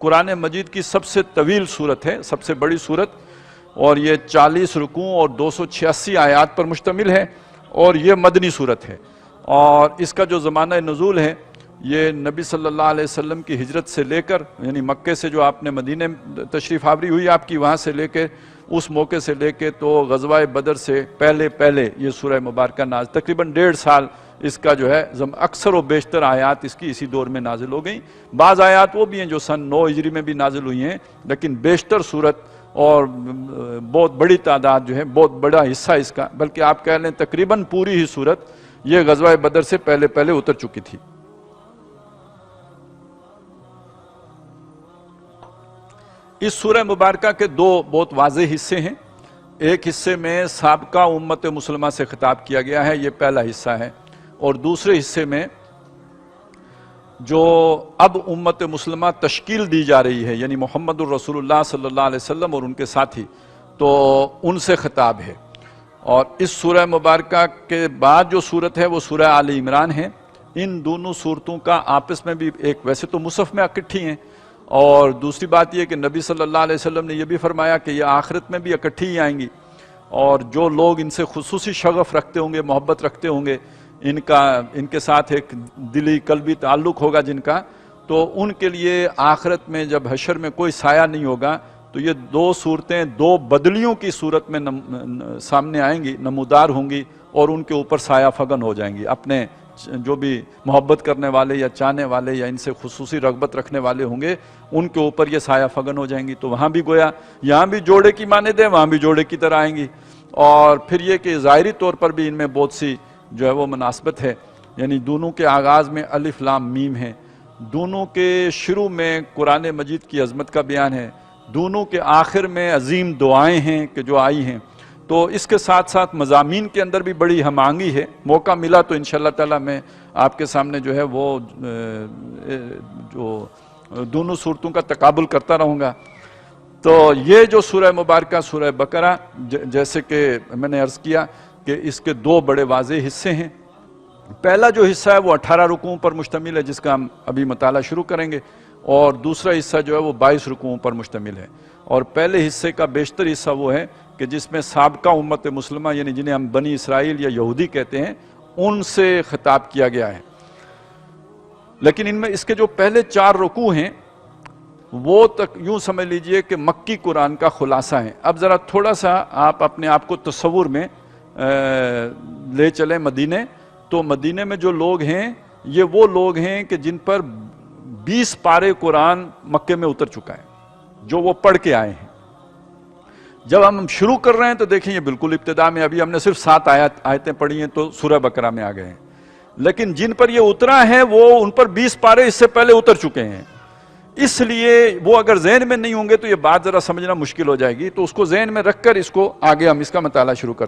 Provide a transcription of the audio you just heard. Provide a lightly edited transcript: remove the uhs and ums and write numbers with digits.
قرآن مجید کی سب سے طویل صورت ہے، سب سے بڑی صورت، اور یہ 40 رکوع اور 286 آیات پر مشتمل ہے، اور یہ مدنی صورت ہے۔ اور اس کا جو زمانہ نزول ہے یہ نبی صلی اللہ علیہ وسلم کی ہجرت سے لے کر، یعنی مکے سے جو آپ نے مدینہ تشریف آوری ہوئی آپ کی، وہاں سے لے کے اس موقع سے لے کے تو غزوہ بدر سے پہلے یہ سورہ مبارکہ نازل، تقریباً 1.5 سال اس کا جو ہے اکثر و بیشتر آیات اس کی اسی دور میں نازل ہو گئیں۔ بعض آیات وہ بھی ہیں جو سن 9 ہجری میں بھی نازل ہوئی ہیں، لیکن بیشتر صورت اور بہت بڑی تعداد جو ہے، بہت بڑا حصہ اس کا، بلکہ آپ کہہ لیں تقریباً پوری ہی صورت یہ غزوہ بدر سے پہلے اتر چکی تھی۔ اس سورہ مبارکہ کے 2 بہت واضح حصے ہیں۔ ایک حصے میں سابقہ امت مسلمہ سے خطاب کیا گیا ہے، یہ پہلا حصہ ہے، اور دوسرے حصے میں جو اب امت مسلمہ تشکیل دی جا رہی ہے، یعنی محمد الرسول اللہ صلی اللہ علیہ وسلم اور ان کے ساتھی، تو ان سے خطاب ہے۔ اور اس سورہ مبارکہ کے بعد جو صورت ہے وہ سورہ آل عمران ہے۔ ان دونوں صورتوں کا آپس میں بھی ایک، ویسے تو مصحف میں اکٹھی ہیں، اور دوسری بات یہ کہ نبی صلی اللہ علیہ وسلم نے یہ بھی فرمایا کہ یہ آخرت میں بھی اکٹھی ہی آئیں گی، اور جو لوگ ان سے خصوصی شغف رکھتے ہوں گے، محبت رکھتے ہوں گے، ان کے ساتھ ایک دلی قلبی تعلق ہوگا جن کا، تو ان کے لیے آخرت میں جب حشر میں کوئی سایہ نہیں ہوگا تو یہ 2 صورتیں 2 بدلیوں کی صورت میں سامنے آئیں گی، نمودار ہوں گی، اور ان کے اوپر سایہ فگن ہو جائیں گی۔ اپنے جو بھی محبت کرنے والے یا چاہنے والے یا ان سے خصوصی رغبت رکھنے والے ہوں گے، ان کے اوپر یہ سایہ فگن ہو جائیں گی۔ تو وہاں بھی گویا یہاں بھی جوڑے کی مانند ہے، وہاں بھی جوڑے کی طرح آئیں گی۔ اور پھر یہ کہ ظاہری طور پر بھی ان میں بہت سی جو ہے وہ مناسبت ہے، یعنی دونوں کے آغاز میں الف لام میم ہے، دونوں کے شروع میں قرآن مجید کی عظمت کا بیان ہے، دونوں کے آخر میں عظیم دعائیں ہیں کہ جو آئی ہیں۔ تو اس کے ساتھ ساتھ مضامین کے اندر بھی بڑی ہم آہنگی ہے۔ موقع ملا تو انشاءاللہ تعالی میں آپ کے سامنے جو ہے وہ جو دونوں صورتوں کا تقابل کرتا رہوں گا۔ تو یہ جو سورہ مبارکہ سورہ بقرہ، جیسے کہ میں نے عرض کیا کہ اس کے 2 بڑے واضح حصے ہیں۔ پہلا جو حصہ ہے وہ 18 رکوعوں پر مشتمل ہے، جس کا ہم ابھی مطالعہ شروع کریں گے، اور دوسرا حصہ جو ہے وہ 22 رکوعوں پر مشتمل ہے۔ اور پہلے حصے کا بیشتر حصہ وہ ہے کہ جس میں سابقہ امت مسلمہ، یعنی جنہیں ہم بنی اسرائیل یا یہودی کہتے ہیں، ان سے خطاب کیا گیا ہے۔ لیکن ان میں اس کے جو پہلے 4 رکوع ہیں وہ تک یوں سمجھ لیجئے کہ مکی قرآن کا خلاصہ ہیں۔ اب ذرا تھوڑا سا آپ اپنے آپ کو تصور میں لے چلیں مدینے، تو مدینے میں جو لوگ ہیں یہ وہ لوگ ہیں کہ جن پر 20 پارے قرآن مکے میں اتر چکا ہے، جو وہ پڑھ کے آئے ہیں۔ جب ہم شروع کر رہے ہیں تو دیکھیں یہ بالکل ابتدا میں، ابھی ہم نے صرف 7 آیتیں پڑھی ہیں تو سورہ بقرہ میں آ گئے ہیں، لیکن جن پر یہ اترا ہے وہ ان پر 20 پارے اس سے پہلے اتر چکے ہیں۔ اس لیے وہ اگر ذہن میں نہیں ہوں گے تو یہ بات ذرا سمجھنا مشکل ہو جائے گی، تو اس کو ذہن میں رکھ کر اس کو آگے ہم اس کا مطالعہ شروع کرتے ہیں۔